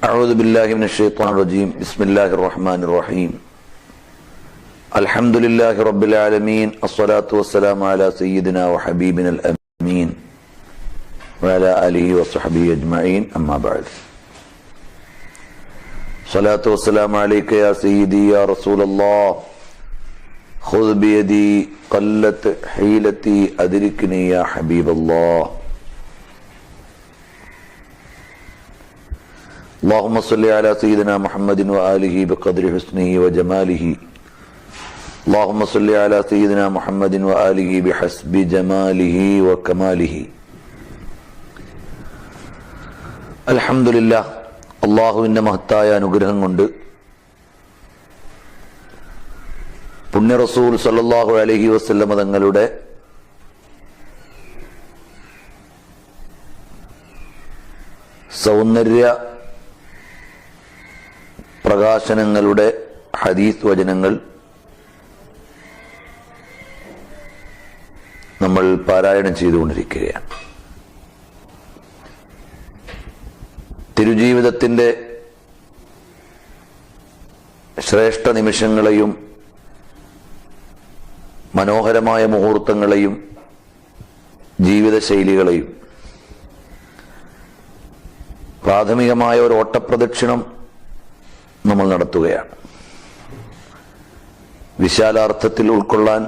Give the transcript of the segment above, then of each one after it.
أعوذ بالله من الشيطان الرجيم. بسم الله الرحمن الرحيم. الحمد لله رب العالمين. الصلاة والسلام على سيدنا وحبيبنا الأمين وعلى آله وصحبه أجمعين. أما بعد. صلاة والسلام عليك يا سيدي يا رسول الله. خذ بيدي قلت حيلتي أدركني يا حبيب الله. اللهم صل على سيدنا محمد وآله بقدر حسنه وجماله. اللهم صل على سيدنا محمد وآله بحسب جماله وكماله. അൽഹംദുലില്ലാഹ്. അള്ളാഹുവിൻ്റെ മഹത്തായ അനുഗ്രഹം കൊണ്ട് പുണ്യ റസൂൽ സല്ലല്ലാഹു അലൈഹി വസല്ലം തങ്ങളുടെ സൗന്ദര്യ പ്രകാശനങ്ങളുടെ ഹദീസ് വചനങ്ങൾ നമ്മൾ പാരായണം ചെയ്തുകൊണ്ടിരിക്കുകയാണ്. തിരുജീവിതത്തിൻ്റെ ശ്രേഷ്ഠ നിമിഷങ്ങളെയും മനോഹരമായ മുഹൂർത്തങ്ങളെയും ജീവിതശൈലികളെയും പ്രാഥമികമായ ഒരു ഓട്ടപ്രദക്ഷിണം നമ്മൾ നടത്തുകയാണ്. വിശാലാർത്ഥത്തിൽ ഉൾക്കൊള്ളാൻ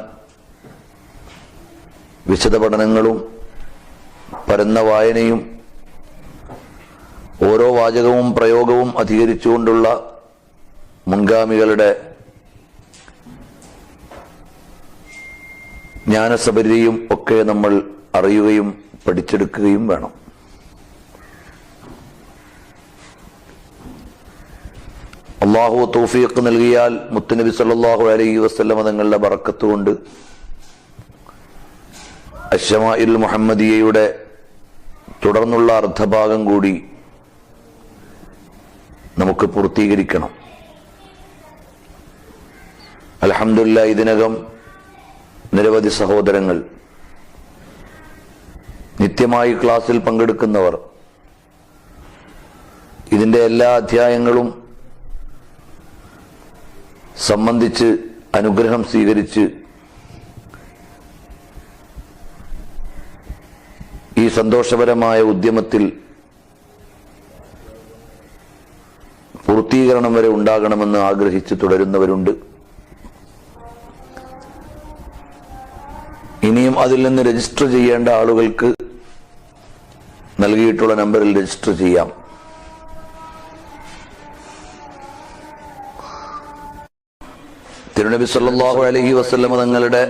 വിശദ പഠനങ്ങളും പരന്ന വായനയും ഓരോ വാചകവും പ്രയോഗവും അധികരിച്ചുകൊണ്ടുള്ള മുൻഗാമികളുടെ ജ്ഞാനസബരിയും ഒക്കെ നമ്മൾ അറിയുകയും പഠിച്ചെടുക്കുകയും വേണം. അള്ളാഹു തൗഫീഖ് നൽകിയാൽ മുത്തുനബി സല്ലല്ലാഹു അലൈഹി വസല്ലം തങ്ങളുടെ ബറക്കത്ത് കൊണ്ട് അശ്ശമാഇൽ മുഹമ്മദിയയുടെ തുടർന്നുള്ള അർദ്ധഭാഗം കൂടി നമുക്ക് പൂർത്തീകരിക്കണം. അൽഹംദുലില്ലാഹ്, ഇതിനകം നിരവധി സഹോദരങ്ങൾ, നിത്യമായി ക്ലാസ്സിൽ പങ്കെടുക്കുന്നവർ ഇതിൻ്റെ എല്ലാ അധ്യായങ്ങളും സംബന്ധിച്ച് അനുഗ്രഹം സ്വീകരിച്ച് ഈ സന്തോഷപരമായ ഉദ്യമത്തിൽ പൂർത്തീകരണം വരെ ഉണ്ടാകണമെന്ന് ആഗ്രഹിച്ച് തുടരുന്നവരുണ്ട്. ഇനിയും അതിൽ നിന്ന് രജിസ്റ്റർ ചെയ്യേണ്ട ആളുകൾക്ക് നൽകിയിട്ടുള്ള നമ്പറിൽ രജിസ്റ്റർ ചെയ്യാം. തിരുനബി സല്ലല്ലാഹു അലൈഹി വസല്ലം തങ്ങളുടെ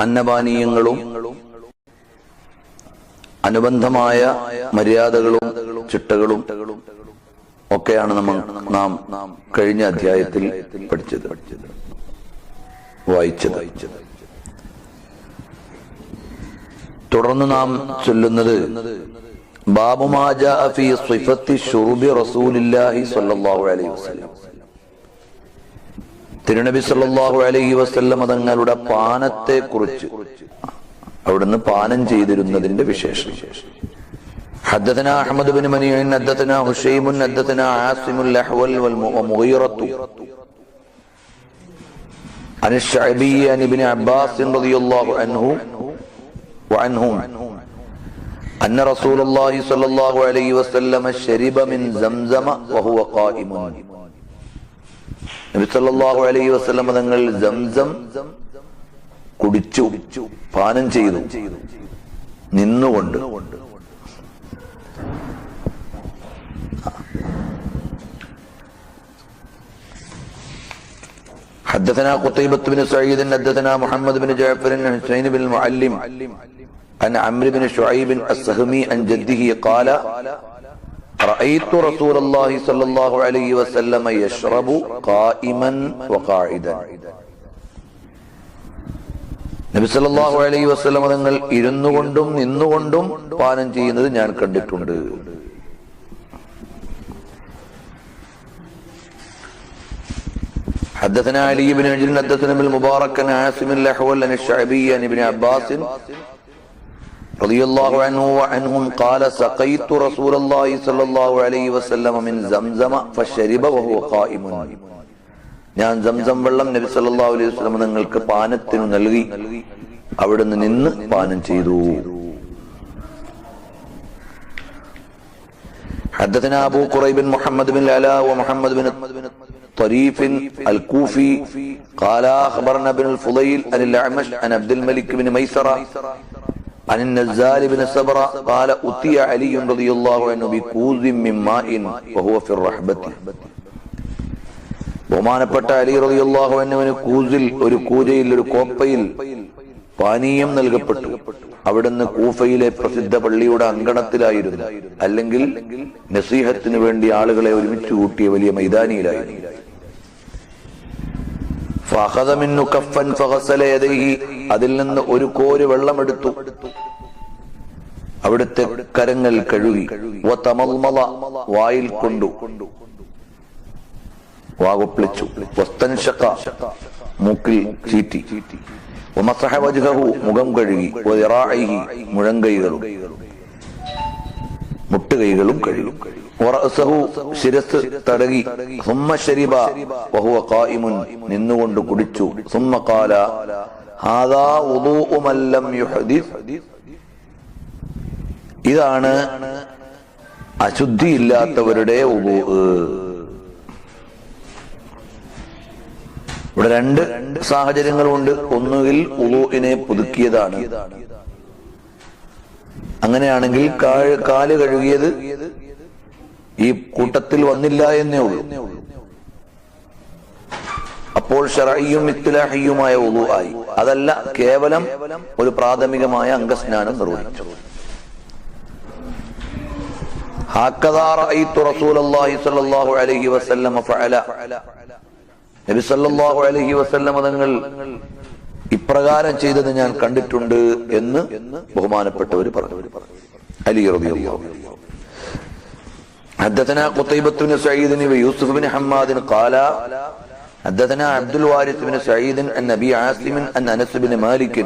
അന്നപാനീയങ്ങളും അനുബന്ധമായ മര്യാദകളും ചിട്ടകളും ഒക്കെയാണ് നാം കഴിഞ്ഞ അധ്യായത്തിൽ പഠിച്ചത്, വായിച്ചത്. തുടർന്ന് നാം ചൊല്ലുന്നത് ബാബു മാ ജാഅ ഫീ സിഫത്തി ശുർബി റസൂലില്ലാഹി സ്വല്ലല്ലാഹു അലൈഹി വസല്ലം. തിരുനബി സല്ലല്ലാഹു അലൈഹി വസല്ലം തങ്ങളുടെ പാനത്തെ കുറിച്ച്, അവിടുന്ന് പാനം ചെയ്തിരുന്നതിന്റെ വിശേഷം. حدثنا أحمد بن منيع حدثنا هشيم حدثنا عاصم الأحول والمغيرة عن الشعبي عن ابن عباس رضي الله عنه وعنهم أن رسول الله صلى الله عليه وسلم شرب من زمزم وهو قائم. നബി സല്ലല്ലാഹു അലൈഹി വസല്ലം തങ്ങൾ സംസം കുടിച്ചു, പാനം ചെയ്തു നിന്നുകൊണ്ട്. حدثنا قتيبة بن سعيد حدثنا محمد بن جعفر عن حسين بن المعلم عن عمرو بن شعيب السهمي عن جده قال رأيت رسول الله صلى الله عليه وسلم يشرب قائما وقاعدا. നബി സല്ലല്ലാഹു അലൈഹി വസല്ലം തങ്ങൾ ഇരുന്നുകൊണ്ടും നിന്നുകൊണ്ടും പാനം ചെയ്യുന്നത് ഞാൻ കണ്ടിട്ടുണ്ട്. حدثنا علي بن عجل حدثنا بالمبارك عن عاصم الأحول عن الشعبي عن ابن عباس റളിയല്ലാഹു അൻഹു വഅൻഹും ഖാല സഖൈതു റസൂലല്ലാഹി സ്വല്ലല്ലാഹു അലൈഹി വസല്ലം മിൻ സംസം ഫശരിബ വഹുവ ഖായിമുൻ. ഞാൻ സംസം വെള്ളം നബി സല്ലല്ലാഹു അലൈഹി വസല്ലം നിങ്ങൾക്ക് പാനത്തിനു നൽകി, അവിടുന്ന് നിന്ന് പാനം ചെയ്തു. حدثنا أبو قريب محمد بن العلاء ومحمد بن طريف الكوفي قال أخبرنا ابن الفضيل عن الأعمش عن عبد الملك بن ميسرة عن النزال بن صبرة قال أتي علي رضي الله عنه بكوز من ماء وهو في الرحبة. ബഹുമാനപ്പെട്ട അലി റളിയല്ലാഹു അൻഹുവിന് കൂസിൽ, ഒരു കൂജയിൽ, ഒരു കോപ്പയിൽ പാനീയം നൽകപ്പെട്ടു. അവിടുന്ന് കൂഫയിലെ പ്രസിദ്ധ പള്ളിയുടെ അങ്കണത്തിലായിരുന്നു, അല്ലെങ്കിൽ നസീഹത്തിന് വേണ്ടി ആളുകളെ ഒരുമിച്ച് കൂട്ടിയ വലിയ മൈതാനിയിലായിരുന്നു. ഫഅഖദ മിന്നു കഫൻ ഫഗസല യദൈഹി, അതിൽ നിന്ന് ഒരു കോര് വെള്ളമെടുത്തു, അവിടുത്തെ കരങ്ങൾ കഴുകി. വതമൽമല, വായിൽ കൊണ്ടു, വാകൊപ്പിളിച്ചു. വസ്തൻഷഖ, മൂക്കിൽ ചീറ്റി. വമസഹ വജ്ഹഹു, മുഖം കഴുകി. വദിറാഇഹി, മുഴങ്കൈകളും മുട്ടുകൈകളും കഴുകി. വറഅസഹു, ശിരസ് തടകി. സുമ്മ ശരിബ വഹുവ ഖായിമുൻ, നിന്നുകൊണ്ട് കുടിച്ചു. സുമ്മ ഖാല ഹാദാ വുദൂഉ മൻ ലം യുഹദിസ്, ഇതാണ് അശുദ്ധിയില്ലാത്തവരുടെ വുദൂ. ഇവിടെ രണ്ട് സാഹചര്യങ്ങളുണ്ട്. ഒന്നുകിൽ വുളൂഇനെ പുതുക്കിയതാണ്, അങ്ങനെയാണെങ്കിൽ കാല് കഴുകിയത് ഈ കൂട്ടത്തിൽ വന്നില്ല എന്നേ ഉള്ളൂ. അപ്പോൾ ശർഈയും ഇസ്തിലാഹിയുമായ വുളൂ ആയി. അതല്ല, കേവലം ഒരു പ്രാഥമികമായ അംഗസ്നാനം നിർവഹിച്ചു. ഹക്കദാ റഅയ്തു റസൂലല്ലാഹി സ്വല്ലല്ലാഹു അലൈഹി വസല്ലം ഫഅല, നബി സല്ലല്ലാഹു അലൈഹി വസല്ലം തങ്ങൾ ഇപ്രകാരം ചെയ്തത് ഞാൻ കണ്ടിട്ടുണ്ട് എന്ന് ബഹുമാനപ്പെട്ടവർ പറഞ്ഞു. അലി റളിയല്ലാഹു അൻഹു. حدثنا قتيبة بن سعيد ويوسف بن حماد قال حدثنا عبد الوارث بن سعيد عن أبي عاصم عن أنس بن مالك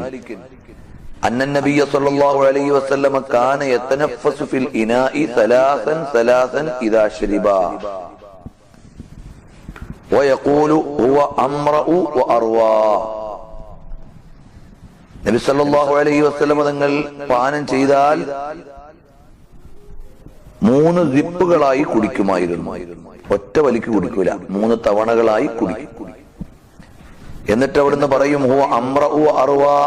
أن النبي صلى الله عليه وسلم كان يتنفس في الإناء ثلاثا إذا شربا ويقول هو أمرأ وأروى. നബി സല്ലല്ലാഹു അലൈഹി വസല്ലം തങ്ങൾ പാനം ചെയ്താൽ 3 സിപ്പുകളായി കുടിക്കുമായിരുന്നു. ഒറ്റ വലിക്ക് കുടിക്കൂല, 3 തവണകളായി കുടിക്കും. എന്നിട്ട് അവിടുന്ന് പറയും ഹുവ അംറഉ അർവാ,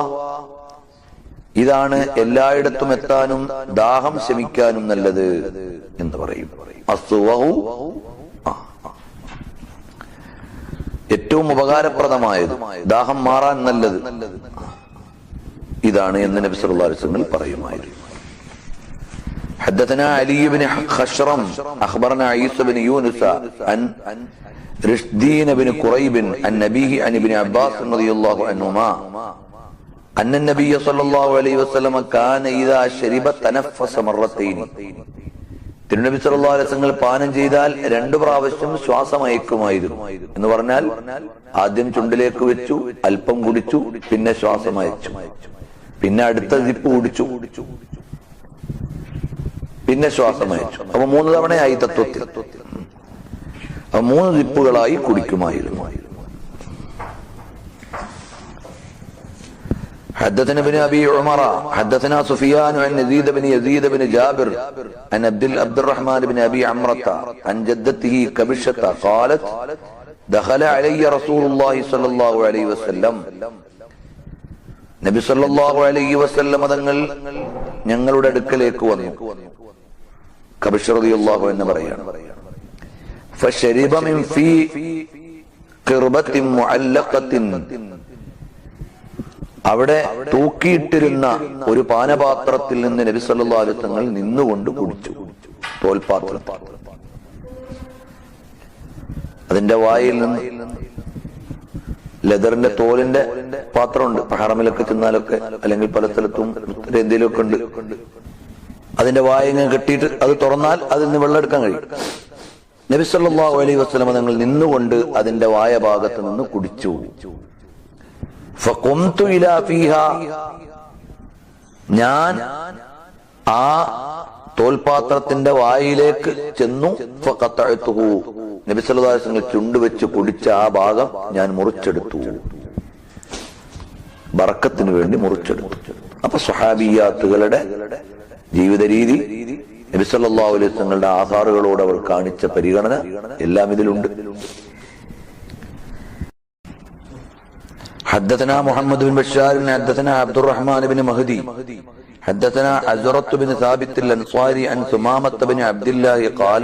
ഇതാണ് എല്ലായിടത്തും എത്താനും ദാഹം ശമിക്കാനും നല്ലത് എന്ന് പറയും. അസ്വഹു, ഏറ്റവും ഉപകാരപ്രദമായത്, ദാഹം മാറാൻ നല്ലത് ഇതാണ് എന്ന് നബി സല്ലല്ലാഹു അലൈഹി വസല്ലം പറയുമായിരുന്നു. حدثنا علي بن خشرم أخبرنا عيسى بن يونس عن رشدين بن قريب عن نبيه عن ابن عباس رضي الله عنهما أن النبي صلى الله عليه وسلم كان إذا شرب تنفس مرتين. തിരുനബി സല്ലല്ലാഹു അലൈഹി വസല്ലം പാനം ചെയ്താൽ 2 പ്രാവശ്യം ശ്വാസം അയക്കുമായിരുന്നു. എന്ന് പറഞ്ഞാൽ ആദ്യം ചുണ്ടിലേക്ക് വെച്ചു, അല്പം കുടിച്ചു, പിന്നെ ശ്വാസം അയച്ചു, പിന്നെ അടുത്ത സിപ്പ് കുടിച്ചു, പിന്നെ ശ്വാസം അയച്ചു. അപ്പൊ 3 തവണയായി തത്വത്തിൽ. അപ്പൊ 3 സിപ്പുകളായി കുടിക്കുമായിരുന്നു. حدثنا ابن ابي عمر حدثنا سفيان عن يزيد بن جابر عن عبد الرحمن بن ابي عمرة عن جدته كبشة قالت دخل علي رسول الله صلى الله عليه وسلم. നബി സല്ലല്ലാഹു അലൈഹി വസല്ലം തങ്ങൾ ഞങ്ങളുടെ അടുക്കലേക്ക് വന്നു. കബിഷ റളിയല്ലാഹു അൻഹു പറയാണ്, ഫശരിബ മിൻ ഫീ ഖിർബത്തിൻ മുഅല്ലഖത്തിൻ, അവിടെ തൂക്കിയിട്ടിരുന്ന ഒരു പാനപാത്രത്തിൽ നിന്ന് നബി സല്ലല്ലാഹു അലൈഹി വസല്ലം തങ്ങൾ നിന്നുകൊണ്ട് കുടിച്ചു. തോൽപാത്രത്തിൽ, അതിന്റെ വായിൽ നിന്ന്, ലെതറിന്റെ തോലിന്റെ പാത്രമുണ്ട്, ഹറമിലൊക്കെ ചെന്നാലൊക്കെ അല്ലെങ്കിൽ പല സ്ഥലത്തും ഉത്തരേന്ത്യയിലൊക്കെ ഉണ്ട്. അതിന്റെ വായ ഇങ്ങനെ കെട്ടിയിട്ട് അത് തുറന്നാൽ അതിൽ നിന്ന് വെള്ളം എടുക്കാൻ കഴിയും. നബി സല്ലല്ലാഹു അലൈഹി വസല്ലം തങ്ങൾ നിന്നുകൊണ്ട് അതിന്റെ വായ ഭാഗത്ത് നിന്ന് കുടിച്ചു. ഫഖുംതു ഇലാ ഫീഹാ, ഞാൻ ആ തോൽപാത്രത്തിന്റെ വായിലേക്ക് ചെന്നു. ഫഖതഅതുഹു, നബി സല്ലല്ലാഹു അലൈഹി വസല്ലം ചുണ്ടുവെച്ച് കുടിച്ച ആ ഭാഗം ഞാൻ മുറിച്ചെടുത്തു, ബറക്കത്തിന് വേണ്ടി മുറിച്ചെടുത്തു. അപ്പൊ സ്വഹാബിയാത്തുകളുടെ ജീവിത രീതി, നബി സല്ലല്ലാഹു അലൈഹി വസല്ലങ്ങളുടെ ആധാറുകളോട് അവർ കാണിച്ച പരിഗണന എല്ലാം ഇതിലുണ്ട്. حدثنا محمد بن بشار حدثنا عبد الرحمن بن مهدي حدثنا عزرة بن ثابت الأنصاري عن ثمامة بن عبد الله قال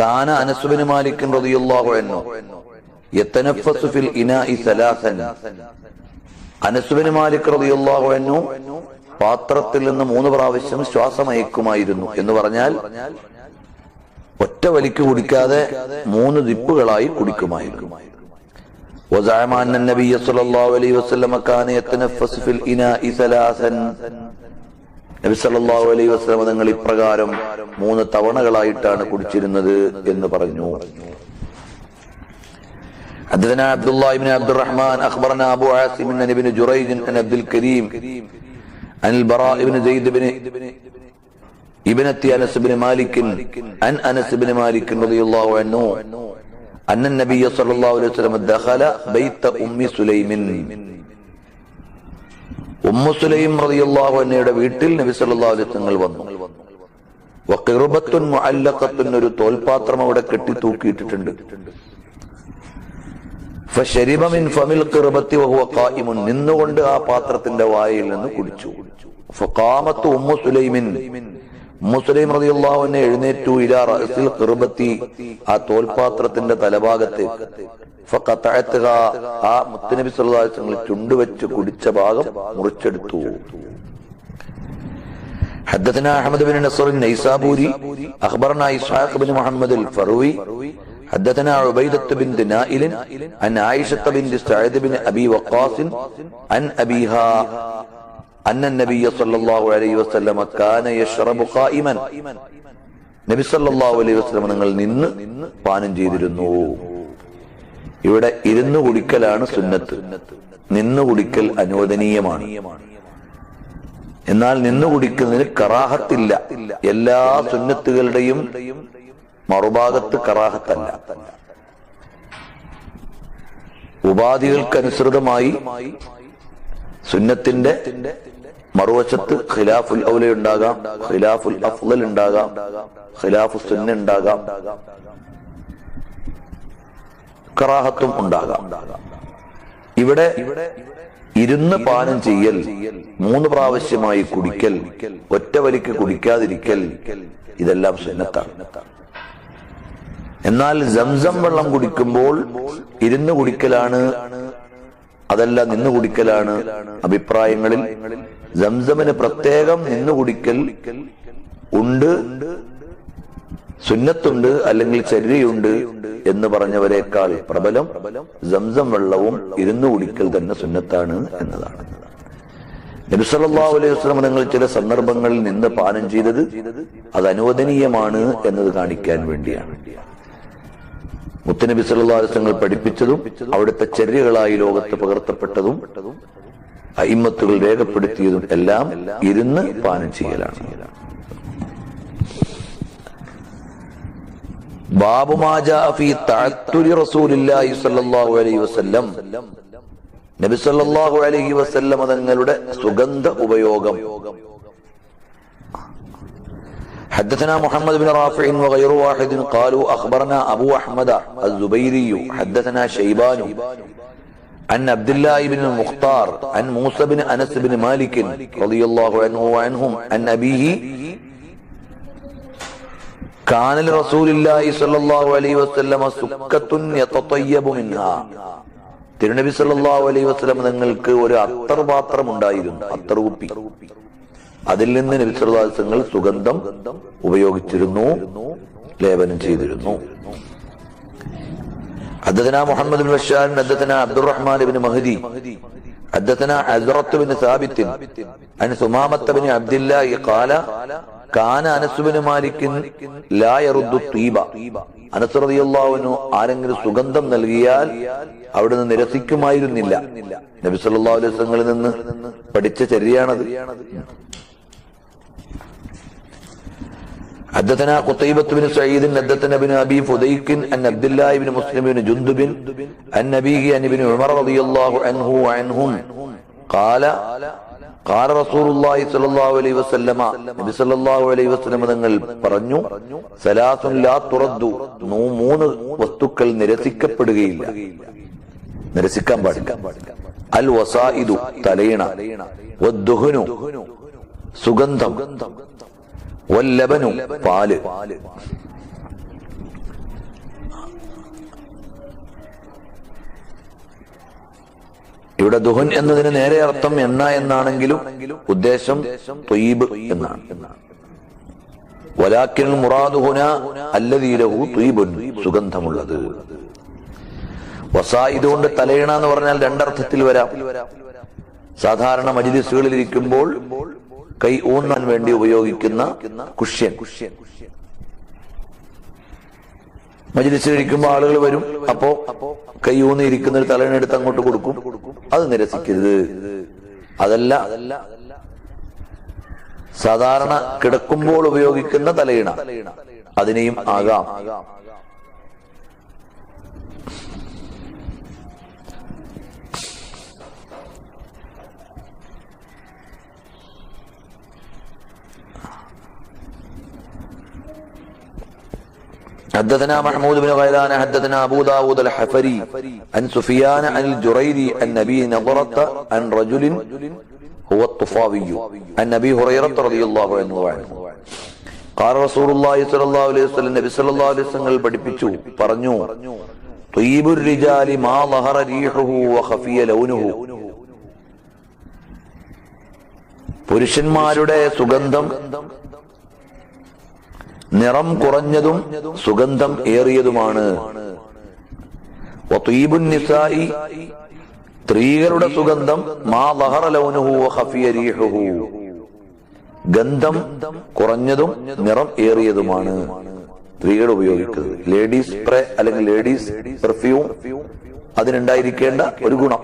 كان أنس بن مالك رضي الله عنه يتنفس في الإناء ثلاثا. അനസ് ബിൻ മാലിക് റളിയല്ലാഹു അൻഹു പാത്രത്തിൽ നിന്ന് 3 പ്രാവശ്യം ശ്വാസമയക്കുമായിരുന്നു. എന്ന് പറഞ്ഞാൽ ഒറ്റ വലിക്ക് കുടിക്കാതെ 3 ദിപ്പുകളായി കുടിക്കുമായിരുന്നു. وزعم أن النبي صلى الله عليه وسلم كان يتنفس في الإناء ثلاثا. നബി സല്ലല്ലാഹു അലൈഹി വസല്ലം തങ്ങൾ ഇപ്രകാരം 3 തവണകളായിട്ടാണ് കുടിച്ചിരുന്നത് എന്ന് പറഞ്ഞു. حدثنا عبد الله بن عبد الرحمن أخبرنا أبو عاصم عن ابن جريج عن عبد الكريم عن البراء بن زيد بن ابنة أنس بن مالك عن أنس بن مالك رضي الله عنه أن النبي صلى الله عليه وسلم دخل بيت أم سليم. സുലൈം റളിയല്ലാഹു അൻഹയുടെ വീട്ടിൽ നബി സല്ലല്ലാഹു അലൈഹി വസല്ലം വന്നു. വഖിർബത്തുൻ മുഅല്ലഖത്തുൻ, ഒരു തോൽപാത്രം അവിടെ കെട്ടി തൂക്കിയിട്ടിട്ടുണ്ട്. ഫശരിബ മിൻ ഫമിൽ ഖിർബത്തി വഹുവ ഖായിമുൻ, നിന്നുകൊണ്ട് ആ പാത്രത്തിന്റെ വായിൽ നിന്ന് കുടിച്ചു. ഫഖാമത്ത് ഉമ്മു സുലൈമിൻ, ഉമ്മു സുലൈം റളിയല്ലാഹു അൻഹ എഴുന്നേറ്റു. ഇലാ റഅസിൽ ഖിർബത്തി, ആ തോൽപാത്രത്തിന്റെ തലഭാഗത്തേക്ക്. ഫഖതഅത്ഹാ, ആ മുത്തനബി സല്ലല്ലാഹു അലൈഹി വസല്ലം ചുണ്ടുവെച്ച് കുടിച്ച ഭാഗം മുറിച്ചെടുത്തു. حدثنا احمد بن نصر النيسابوري اخبرنا اسحاق بن محمد الفروي حدثنا عبيدة بنت نائل عن عائشة بنت سعد بن ابي وقاص عن ابيها أن النبي صلى الله عليه وسلم كان يشرب قائما. നബി സല്ലല്ലാഹു അലൈഹി വസല്ലം നിങ്ങൾ നിന്ന് പാനം ചെയ്തിരുന്നു. ഇവിടെ ഇരുന്നു കുടിക്കലാണ് സുന്നത്ത്, നിന്നു കുടിക്കൽ അനുവദനീയമാണ്. എന്നാൽ നിന്നു കുടിക്കുന്നതിന് കറാഹത്തില്ല. എല്ലാ സുന്നത്തുകളുടെയും മറുഭാഗത്ത് കറാഹത്തല്ല. ഉപാധികൾക്കനുസൃതമായി സുന്നത്തിന്റെ മറുവശത്ത് ഖിലാഫുൽ ഔല ഉണ്ടാകാം, ഖിലാഫുൽ അഫ്ളൽ ഉണ്ടാകാം, ഖിലാഫു സുന്ന ഉണ്ടാകാം, കറാഹത്തും ഉണ്ടാകാം. ഇവിടെ ഇരുന്ന് പാനം ചെയ്യൽ, 3 പ്രാവശ്യമായി കുടിക്കൽ, ഒറ്റ വലിക്ക് കുടിക്കാതിരിക്കൽ, ഇതെല്ലാം സുന്നത്താണ്. എന്നാൽ സംസം വെള്ളം കുടിക്കുമ്പോൾ ഇരുന്ന് കുടിക്കലാണ്, അതല്ല നിന്ന് കുടിക്കലാണ് അഭിപ്രായങ്ങളിൽ. സംസമിന് പ്രത്യേകം നിന്ന് കുടിക്കൽ ഉണ്ട്, സുന്നത്തുണ്ട്, അല്ലെങ്കിൽ ചര്യയുണ്ട് എന്ന് പറഞ്ഞവരെക്കാൾ പ്രബലം സംസം വെള്ളവും ഇരുന്ന് കുടിക്കൽ തന്നെ സുന്നത്താണ് എന്നതാണ്. നബി സല്ലല്ലാഹു അലൈഹി വസല്ലം നിങ്ങൾ ചില സന്ദർഭങ്ങളിൽ നിന്ന് പാനം ചെയ്തത് അത് അനുവദനീയമാണ് എന്നത് കാണിക്കാൻ വേണ്ടിയാണ്. മുത്തനബി സല്ലല്ലാഹു അലൈഹി വസല്ലം പഠിപ്പിച്ചതും അവിടുത്തെ ചര്യകളായി ലോകത്ത് പകർത്തപ്പെട്ടതും അയിമ്മത്തുകൾ രേഖപ്പെടുത്തിയതും എല്ലാം ഇരുന്ന് പാനം ചെയ്യലാണ്. ബാബു മാ ജാഅ ഫീ തഅത്തുരി റസൂലില്ലാഹി സ്വല്ലല്ലാഹു അലൈഹി വസല്ലം, നബി സല്ലല്ലാഹു അലൈഹി വസല്ലം തങ്ങളുടെ സുഗന്ധ ഉപയോഗം. حدثنا محمد بن رافع وغير واحد قالوا أخبرنا أبو أحمد الزبيري حدثنا شيبان عن عبد الله بن المختار عن موسى بن أنس بن مالك رضي الله عنه وعنهم عن أبيه كان لرسول الله صلى الله عليه وسلم سكة يتطيب منها. തിരുനബി സല്ലല്ലാഹു അലൈഹി വസല്ലം തങ്ങൾക്ക് ഒരു അത്തർ പാത്രം ഉണ്ടായിരുന്നു, അത്തർ കുപ്പി. അതിൽ നിന്ന് നബി സല്ലല്ലാഹു അലൈഹി വസല്ലം സുഗന്ധം ഉപയോഗിച്ചിരുന്നു, ലേപനം ചെയ്തിരുന്നു. حدثنا محمد بن بشار حدثنا عبد الرحمن بن مهدي حدثنا عزرة بن ثابت عن ثمامة بن عبد الله قال കാന അനസ് ബിൻ മാലിക് ലാ യറുദ്ദു തീബ. അനസ് റളിയല്ലാഹു അൻഹു ആരെങ്കിലും സുഗന്ധം നൽകിയാൽ അവിടുന്ന് നിരസിക്കുമായിരുന്നില്ല. നബി സല്ലല്ലാഹു അലൈഹി വസല്ലമയിൽ നിന്ന് പഠിച്ച ചര്യയാണത്. حدثنا قتيبة بن سعيد حدثنا ابن ابي فديك عن عبد الله بن مسلم بن جندب عن نبيه عن ابن عمر رضي الله عنه وعنهم قال قال رسول الله صلى الله عليه وسلم നബി സല്ലല്ലാഹു അലൈഹി വസല്ലം തങ്ങൾ പറഞ്ഞു, സലാത്തുൻ ലാ തുറദ്ദു, മൂന്ന് വസ്തുക്കൾ നിരസിക്കപ്പെടുകയില്ല, നിരസിക്കാൻ പാടില്ല. അൽ വസായിദു, തലയിണ, വദ്ദുഹ്നു, സുഗന്ധം, വല്ലബനു, പാല്. ഇവിടെ ദുഹൻ എന്നതിന് നേരെ അർത്ഥം എണ്ണ എന്നാണെങ്കിലും ഉദ്ദേശം ത്വയ്യിബ് എന്നാണ്. വലാക്കിൻ മുറാദു ഹുനാ അല്ലദീ ലഹു ത്വയ്യിബുൻ, സുഗന്ധമുള്ളത്. വസായിദ് കൊണ്ട് തലയിണ എന്ന് പറഞ്ഞാൽ രണ്ടർത്ഥത്തിൽ വരാം. സാധാരണ മജ്ലിസുകളിൽ ഇരിക്കുമ്പോൾ കൈ ഊന്നാൻ വേണ്ടി ഉപയോഗിക്കുന്ന കുഷ്യൻ. മജ്ലിസിലിരിക്കുമ്പോൾ ആളുകൾ വരും, അപ്പോ കൈ ഊന്നിയിരിക്കുന്ന ഒരു തലയിണ എടുത്ത് അങ്ങോട്ട് കൊടുക്കും. അത് നിരസിക്കരുത്. അതല്ല സാധാരണ കിടക്കുമ്പോൾ ഉപയോഗിക്കുന്ന തലയിണ, അതിനെയും ആകാം. حدثنا محمود بن غيلان حدثنا ابو داود الحفري عن سفيان عن الجريري عن ابي نضرة عن رجل هو الطفاوي عن ابي هريرة رضي الله عنه قال رسول الله صلى الله عليه وسلم നബി സല്ലല്ലാഹു അലൈഹി വസല്ലം പഠിപ്പിച്ചു, പറഞ്ഞു, ത്വയ്യിബുർ റിജാലി മാ ളഹറ റീഹുഹു വഖഫിയ ലൗനുഹു, പുരുഷന്മാരുടെ സുഗന്ധം നിറം കുറഞ്ഞതും സുഗന്ധം ഏറിയതുമാണ്. വത്വീബുൻ നിസാഇ, സ്ത്രീകളുടെ സുഗന്ധം മാ ളഹറ ലൗനുഹു വഖഫിയ റീഹുഹു, ഗന്ധം കുറഞ്ഞതും നിറം ഏറിയതുമാണ് സ്ത്രീകൾ ഉപയോഗിക്കുന്നത്. ലേഡീസ് സ്പ്രേ അല്ലെങ്കിൽ ലേഡീസ് പെർഫ്യൂം, അതിനുണ്ടായിരിക്കേണ്ട ഒരു ഗുണം.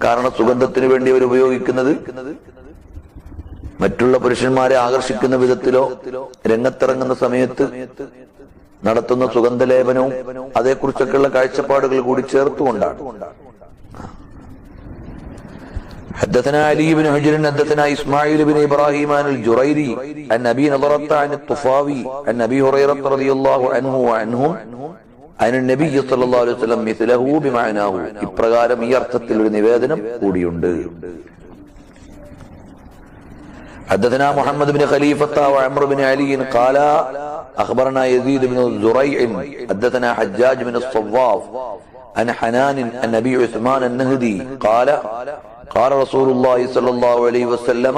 കാരണം സുഗന്ധത്തിന് വേണ്ടി അവർ ഉപയോഗിക്കുന്നത് മറ്റുള്ള പുരുഷന്മാരെ ആകർഷിക്കുന്ന വിധത്തിലോ രംഗത്തിറങ്ങുന്ന സമയത്ത് നടത്തുന്ന സുഗന്ധലേപനവും അതേക്കുറിച്ചൊക്കെയുള്ള കാഴ്ചപ്പാടുകൾ കൂടി ചേർത്തുകൊണ്ടാണ്. حدثنا علي بن حجر حدثنا اسماعيل بن ابراهيم عن الجريري عن ابي نضرة عن الطفاوي عن ابي هريرة رضي الله عنه وعنهم عن النبي صلى الله عليه وسلم مثله بمعناه. ഇപ്രകാരം ഈ അർത്ഥത്തിൽ ഒരു നിവേദനം കൂടിയുണ്ട്. حدثنا محمد بن خليفة وعمر بن علي قال اخبرنا يزيد بن زريع حدثنا حجاج بن الصواف عن حنان عن ابي عثمان النهدي قال قال رسول الله صلى الله عليه وسلم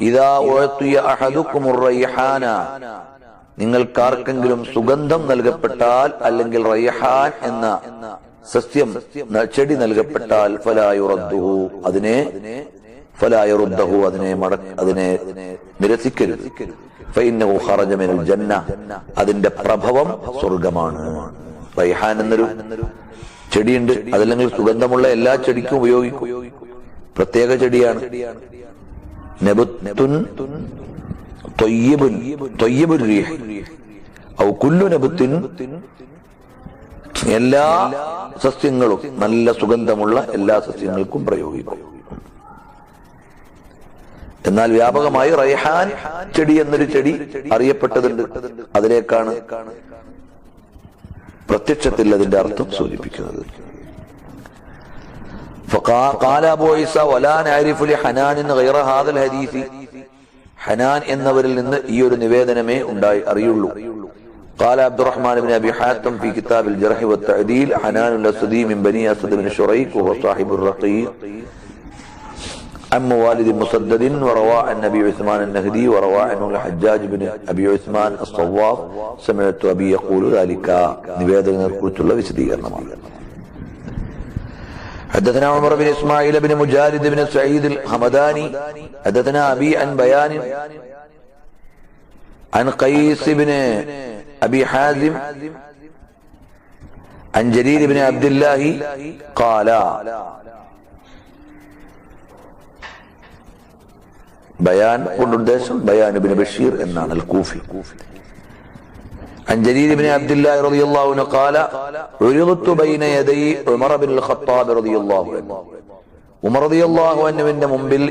اذا اعطي احدكم الريحان, നിങ്ങൾക്കാർക്കെങ്കിലും സുഗന്ധം നൽകപ്പെട്ടാൽ അല്ലെങ്കിൽ റയ്ഹാൻ എന്ന സസ്യം ചെടി നൽകപ്പെട്ടാൽ ഫലാ യുറദ്ദുഹു, അതിനെ അതിനെ നിരസിക്കരുത്. ഫഇന്നഹു ഖറജ മിനൽ ജന്ന, അതിന്റെ പ്രഭവം സ്വർഗമാണ്. റൈഹാൻ എന്നൊരു ചെടിയുണ്ട്, അതല്ലെങ്കിൽ സുഗന്ധമുള്ള എല്ലാ ചെടിക്കും ഉപയോഗിക്കും. പ്രത്യേക ചെടിയാണ്. നബത്തുൻ ത്വയ്യിബുൻ, ത്വയ്യിബുർ റീഹ് ഔ കുല്ലു നബത്തിൻ, എല്ലാ സസ്യങ്ങളും നല്ല സുഗന്ധമുള്ള എല്ലാ സസ്യങ്ങൾക്കും പ്രയോഗിക്കും. എന്നാൽ വ്യാപകമായി റൈഹാൻ ചെടി എന്നൊരു ചെടി അറിയപ്പെട്ടതുണ്ട്. അതിലേക്കാണ് പ്രത്യക്ഷത്തിൽ അതിന്റെ അർത്ഥം സൂചിപ്പിക്കുന്നത്. فقال ابو عيسى ولا نعرف لحنان غير هذا الحديث, ഹനാൻ എന്നവരിൽ നിന്ന് ഈ ഒരു നിവേദനമേ അറിയുള്ളൂ. قال عبد الرحمن بن ابي حاتم في كتاب الجرح والتعديل حنان الاسدي من بني اسد بن شريك وهو صاحب الرقيق عن والد مسدد وروى عن ابي عثمان النهدي وروى عنه الحجاج بن ابي عثمان الصواف سمعت ابي يقول ذلك. നിവേദനത്തെക്കുറിച്ചുള്ള വിശദീകരണമാണ്. حدثنا عمر بن اسماعيل بن مجالد بن سعيد الحمداني حدثنا ابي عن بيان عن قيس بن أبي حازم عن جرير بن عبد الله قال ബയാൻ കൊണ്ട് ഉദ്ദേശം ബയാൻ ഇബ്നു ബഷീർ എന്നാണ് അൽ കൂഫി. عن جرير بن عبد الله رضي الله عنه قال عرضت بين يدي عمر بن الخطاب رضي الله عنه. ഉമർ റളിയല്ലാഹു അൻഹുവിന്റെ മുമ്പിൽ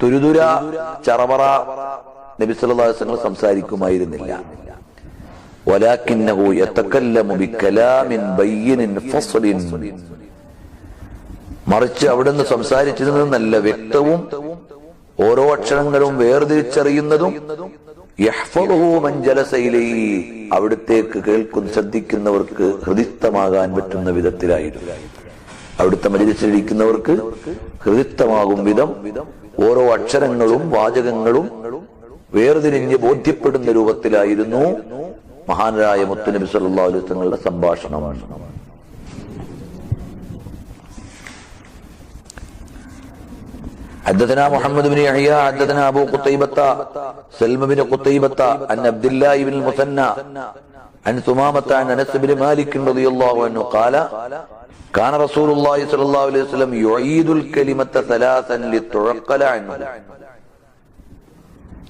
തുരുതുര ചറവറ നബി സല്ലല്ലാഹു അലൈഹി വസല്ലം സംസാരിക്കുമായിരുന്നില്ല. വലാകിന്നഹു യതകല്ലമു ബികലാമിൻ ബയ്യിനിൻ ഫസ്ലിൻ, മറിച്ച് അവിടുന്ന് സംസാരിച്ചിരുന്നത് നല്ല വ്യക്തവും ഓരോ അക്ഷരങ്ങളും വേർതിരിച്ചറിയുന്നതും യഹ്ഫളുഹു മൻ ജലസ ഇലൈഹി, അവിടുത്തേക്ക് ശ്രദ്ധിക്കുന്നവർക്ക് ഹൃദിസ്ഥമാകാൻ പറ്റുന്ന വിധത്തിലായിരുന്നു. അവിടുത്തെ മജ്‌ലിസിലിരിക്കുന്നവർക്ക് ഹൃദിസ്ഥമാകും വിധം ഓരോ അക്ഷരങ്ങളും വാചകങ്ങളും വേർതിരിഞ്ഞ് ബോധ്യപ്പെടുന്ന രൂപത്തിലായിരുന്നു മഹാനായ മുത്തുനബി സല്ലല്ലാഹു അലൈഹി വസല്ലമയുടെ സംഭാഷണം. حدثنا محمد بن يحيى حدثنا ابو قتيبة سلم بن قتيبة عن عبد الله بن المثنى عن ثمامة عن انس بن مالك رضي الله عنه قال كان رسول الله صلى الله عليه وسلم يعيد الكلمة ثلاثا لتعقل عنه.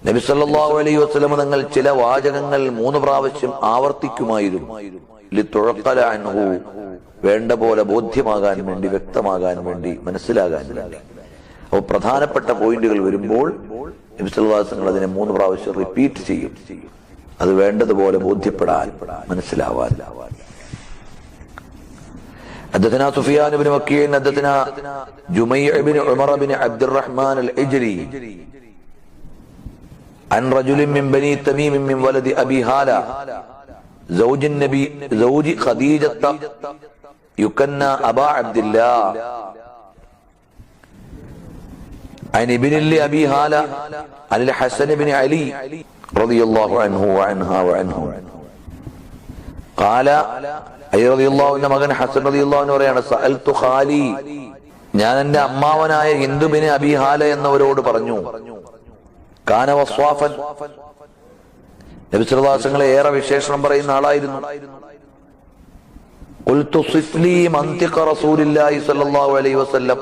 നബി സല്ലല്ലാഹു അലൈഹി വസല്ലം തങ്ങൾ ചില വാചകങ്ങൾ 3 പ്രാവശ്യം ആവർത്തിക്കുമായിരുന്നു. ലിതുഅഖല അൻഹു, വേണ്ട പോലെ ബോധ്യമാകാൻ വേണ്ടി, വ്യക്തമാകാൻ വേണ്ടി, മനസ്സിലാകാൻ വേണ്ടി. അപ്പോൾ പ്രധാനപ്പെട്ട പോയിന്റുകൾ വരുമ്പോൾ നബി സല്ലല്ലാഹു അലൈഹി വസല്ലം അതിനെ 3 പ്രാവശ്യം റിപ്പീറ്റ് ചെയ്യും. അത് വേണ്ടതുപോലെ ബോധ്യപ്പെടാൻ, മനസ്സിലാവാൻ. حدثنا سفيان بن وكيع حدثنا جميع بن عمر بن عبد الرحمن العجلي عن رجل من بني تميم من ولد أبي هالة زوج النبي زوج خديجة يكنى أبا عبد الله عن ابن لأبي هالة عن الحسن بن علي رضي الله عنه وعنها وعنه قال മകൻ ഹസൻ റളിയല്ലാഹു അൻഹു പറയാണ്, സഅൽതു ഖാലി, ഞാൻ എന്റെ അമ്മാവനായ ഹിന്ദു ബിൻ അബി ഹാല എന്നവരോട് പറഞ്ഞു. കാന വസ്വാഫൻ, നബി സല്ലല്ലാഹു അലൈഹി വസല്ലം ഏറെ വിശേഷണം പറയുന്ന ആളായിരുന്നു. ഖുൽതു സിഫ്ലി മന്തിഖ റസൂലില്ലാഹി സ്വല്ലല്ലാഹു അലൈഹി വസല്ലം,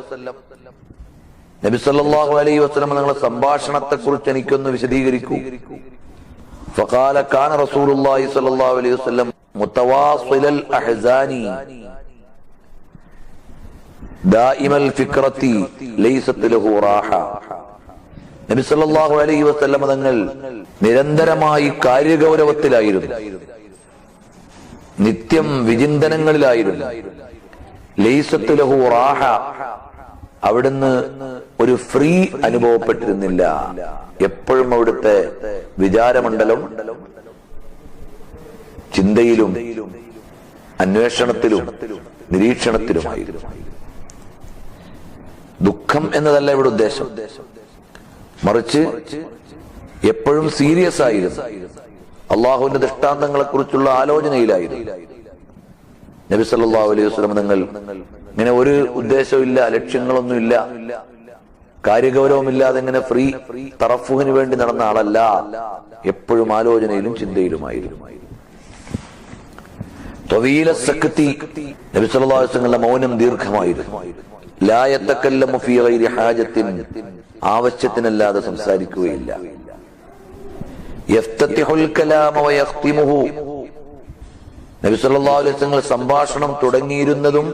നബി സല്ലല്ലാഹു അലൈഹി വസല്ലം തങ്ങളുടെ സംഭാഷണത്തെ കുറിച്ച് എനിക്കൊന്ന് വിശദീകരിക്കൂ. ഫഖാല കാന റസൂലുള്ളാഹി സ്വല്ലല്ലാഹു അലൈഹി വസല്ലം മുതവാസിലൽ അഹ്സാനി ദായിമൽ ഫിക്രതി ലൈസത് ലഹു റാഹ. നബി സല്ലല്ലാഹു അലൈഹി വസല്ലം തങ്ങൾ നിരന്തരമായി കാര്യഗൗരവത്തിലായിരുന്നു, നിത്യം വിചിന്തനങ്ങളിലായിരുന്നു. ലൈസത് ലഹു റാഹ, അവിടുന്ന് ഒരു ഫ്രീ അനുഭവപ്പെട്ടിരുന്നില്ല. എപ്പോഴും അവിടുത്തെ വിചാരമണ്ഡലം ചിന്തയിലും അന്വേഷണത്തിലും നിരീക്ഷണത്തിലുമായിരുന്നു. ദുഃഖം എന്നതല്ല ഇവിടെ ഉദ്ദേശം, മറിച്ച് എപ്പോഴും സീരിയസ് ആയിരുന്നു. അള്ളാഹുവിന്റെ ദൃഷ്ടാന്തങ്ങളെ കുറിച്ചുള്ള ആലോചനയിലായിരുന്നു. നബി സല്ലല്ലാഹു അലൈഹി വസല്ലം തങ്ങൾ ഇങ്ങനെ ഒരു ഉദ്ദേശമില്ല, ലക്ഷ്യങ്ങളൊന്നുമില്ല, കാര്യഗൗരവമില്ലാതെ ഇങ്ങനെ ഫ്രീ തറഫുഹിന് വേണ്ടി നടന്ന ആളല്ല. എപ്പോഴും ആലോചനയിലും ചിന്തയിലുമായിരുന്നു. ത്വവീല സക്തി, നബി സല്ലല്ലാഹു അലൈഹി വസല്ലം മൗനം ദീർഘമായിരുന്നു. ലാ യതകല്ലമു ഫീ ഗൈരി ഹാജത്തിൻ, ആവശ്യത്തിനല്ലാതെ സംസാരിക്കുകയില്ല. യഫ്തതിഹുൽ കലാമ വയഖ്തിമുഹു, നബി സല്ലല്ലാഹു അലൈഹി വസല്ലം സംഭാഷണം തുടങ്ങിയിരുന്നതും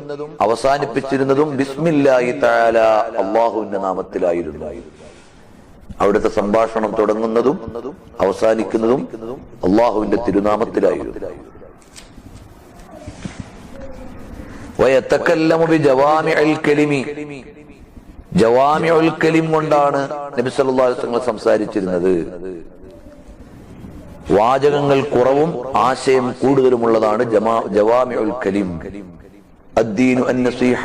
അവസാനിപ്പിച്ചിരുന്നതും ബിസ്മില്ലാഹി തആല, അല്ലാഹുവിന്റെ നാമത്തിലായിരുന്നു. അവിടുത്തെ സംഭാഷണം തുടങ്ങുന്നതും അവസാനിക്കുന്നതും അല്ലാഹുവിന്റെ തിരുനാമത്തിലായിരുന്നു. വയതകല്ലമു ബിജവാമിഉൽ കലിമി, ജവാമിഉൽ കലിം കൊണ്ടാണ് നബി സല്ലല്ലാഹു അലൈഹി വസല്ലം സംസാരിച്ചിരുന്നത്. വാചകങ്ങൾ കുറവും ആശയം കൂടുതലുമുള്ളതാണ് ജവാമിഉൽ കലിം. അദ്ദീനു അന്നസീഹ,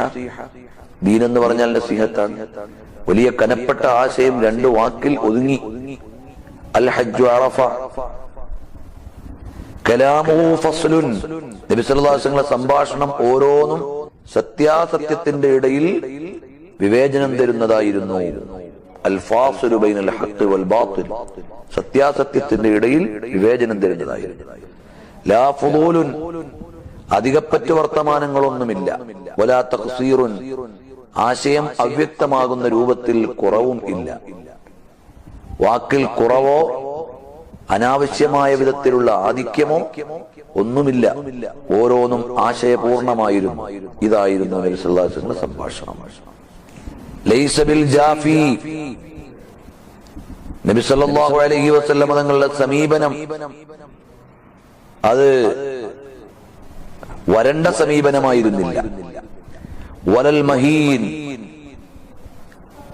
ദീൻ എന്ന് പറഞ്ഞാൽ നസീഹത്താണ്. വലിയ കനപ്പെട്ട ആശയം രണ്ട് വാക്കിൽ ഒതുങ്ങി. അൽ ഹജ്ജു അറഫ, കലാമുഹു ഫസ്ലുൻ, നബി സല്ലല്ലാഹു അലൈഹി വസല്ലം സംഭാഷണം ഓരോന്നും സത്യാസത്യത്തിന്റെ ഇടയിൽ വിവേചനം തരുന്നതായിരുന്നു. അൽ ഫാസിലു ബൈനൽ ഹഖ് വൽ ബാത്തിൽ, സത്യാസത്യത്തിന്റെ ഇടയിൽ വിവേചനം തരുന്നതായിരുന്നു. ലാ ഫുദൂലുൻ, അധികപ്പറ്റ് വർത്തമാനങ്ങളൊന്നുമില്ല. വലാ തഖ്സീറുൻ, ആശയം അവ്യക്തമാകുന്ന രൂപത്തിൽ കുറവും ഇല്ല. വാക്കിൽ കുറവോ അനാവശ്യമായ വിധത്തിലുള്ള ആധിക്യമോ ഒന്നുമില്ല. ഓരോന്നും ആശയപൂർണമായിരുന്നു. ഇതായിരുന്നു നബി സല്ലല്ലാഹു അലൈഹി വസല്ലം സംഭാഷണം. ലൈസ ബിൽ ജാഫി, നബി സല്ലല്ലാഹു അലൈഹി വസല്ലം തങ്ങളുടെ സമീപനം അത് വരണ്ട സമീപനമായിരുന്നില്ല. വലൽ മഹീൻ,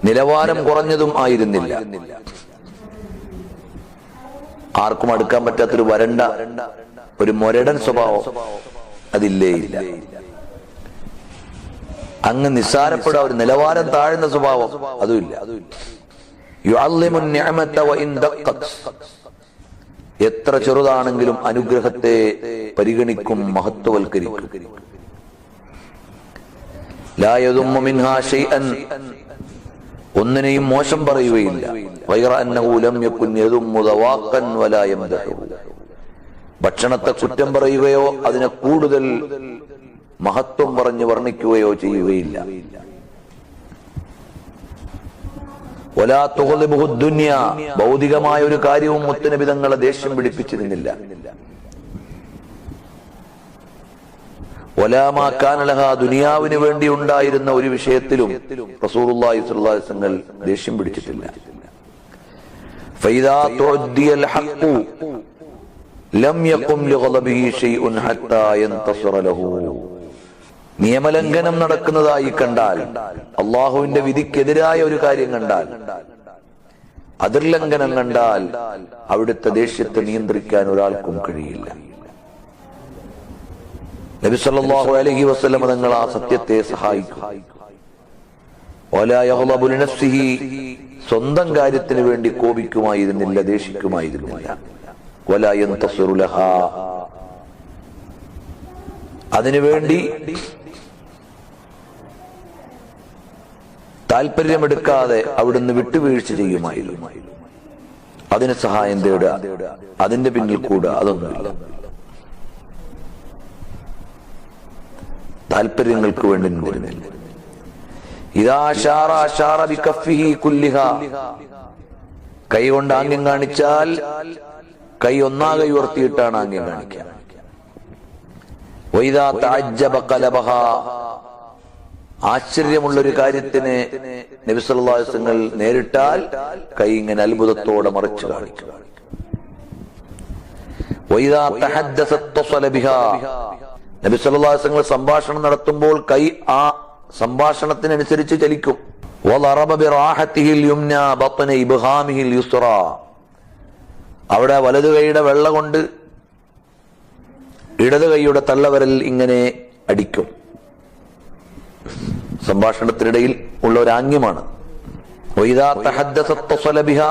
നിലവാരം കുറഞ്ഞതും ആയിരുന്നില്ല. ആർക്കും അടുക്കാൻ പറ്റാത്തൊരു വരണ്ട, ഒരു മൊരടൻ സ്വഭാവം അതില്ലേ ഇല്ല. അങ്ങ് നിസ്സാരപ്പെടാ, ഒരു നിലവാരം താഴ്ന്ന സ്വഭാവം അതുമില്ല. യുഅല്ലിമു നിഅമത വഇൻ ദഖ്ഖത്, എത്ര ചെറുതാണെങ്കിലും അനുഗ്രഹത്തെ പരിഗണിക്കും, മഹത്വവൽക്കരിക്കും. ലാ യദുമ്മു മിൻഹാ ശൈഅൻ, ഒന്നിനെയും മോശം പറയുകയില്ല. ഗൈറ അന്നഹു ലം യകുൻ യദുമ്മു ദവാഖൻ വലാ യംദഹു, ഭക്ഷണത്തെ കുറ്റം പറയുകയോ അതിനെ കൂടുതൽ മഹത്വം പറഞ്ഞ് വർണ്ണിക്കുകയോ ചെയ്യുകയില്ല. വലാ തുഗ്ളിബുഹു ദുനിയ, ഭൗതികമായ ഒരു കാര്യവും മുത്തുനബി തങ്ങളെ ദേഷ്യം പിടിപ്പിച്ചിരുന്നില്ല. വലാ മാ കാന ലഹാ, ദുനിയാവിന് വേണ്ടി ഉണ്ടായിരുന്ന ഒരു വിഷയത്തിലും റസൂലുള്ളാഹി സ്വല്ലല്ലാഹു അലൈഹി വസല്ലം ദേഷ്യം പിടിച്ചിട്ടില്ല. ഫൈദാ തുഅദ്ദിയൽ ഹഖ് ലം യഖും ലിഗളബിഹി ശൈഉൻ ഹത്താ യന്തസിറ ലഹു, നിയമലംഘനം നടക്കുന്നതായി കണ്ടാൽ, അള്ളാഹുവിന്റെ വിധിക്കെതിരായ ഒരു കാര്യം കണ്ടാൽ, അതിർലംഘനം കണ്ടാൽ അവിടുത്തെ ദേഷ്യത്തെ നിയന്ത്രിക്കാൻ ഒരാൾക്കും കഴിയില്ല. നബി സല്ലല്ലാഹു അലൈഹി വസല്ലം തങ്ങൾ ആ സത്യത്തെ സഹായിക്കും. വലാ യഗ്ളബു ലിനഫ്സിഹി, സ്വന്തം കാര്യത്തിന് വേണ്ടി കോപിക്കുമായിരുന്നില്ല, ദേഷിക്കുമായിരുന്നില്ല. വലാ യന്തസിറു ലഹാ, അതിനുവേണ്ടി താല്പര്യമെടുക്കാതെ അവിടുന്ന് വിട്ടുവീഴ്ച ചെയ്യുമായിരുന്നു. അതിന് സഹായം തേടുക, അതിന്റെ പിന്നിൽ കൂടുക, അതൊന്നുമില്ല. താല്പര്യങ്ങൾക്ക് വേണ്ടി നിന്നിരുന്നില്ല. ഇദാ അശാറ അശാറ ബികഫിഹി കുല്ലിഹാ, കൈ കൊണ്ട് ആംഗ്യം കാണിച്ചാൽ കൈ ഒന്നാകെ ഉയർത്തിയിട്ടാണ് ആംഗ്യം കാണിക്കുക. വൈദാ തഅജ്ജബ ഖലബഹാ, ആശ്ചര്യമുള്ളൊരു കാര്യത്തിന് നബി സല്ലല്ലാഹു അലൈഹി വസല്ലം നേരിട്ടാൽ കൈ ഇങ്ങനെ അത്ഭുതത്തോടെ മറിച്ചു കാണിക്കുക. വൈദാ തഹദ്ദസ ഇത്തസല ബിഹാ, നബി സല്ലല്ലാഹു അലൈഹി വസല്ലം സംഭാഷണം നടത്തുമ്പോൾ കൈ ആ സംഭാഷണത്തിനനുസരിച്ച് ചലിക്കും. വളറബ ബിറാഹതിഹിൽ യുംന ബത്ന ഇബ്ഹാമിഹിൽ യുസ്റാ, അവിടെ വലതു കൈയുടെ വെള്ള കൊണ്ട് ഇടത് കൈയുടെ തള്ളവരൽ ഇങ്ങനെ അടിക്കും. സംഭാഷണത്തിനിടയിൽ ഉള്ള ഒരു ആംഗ്യമാണ്. വഇദാ തഹദ്ദസ ഇത്തസല ബിഹാ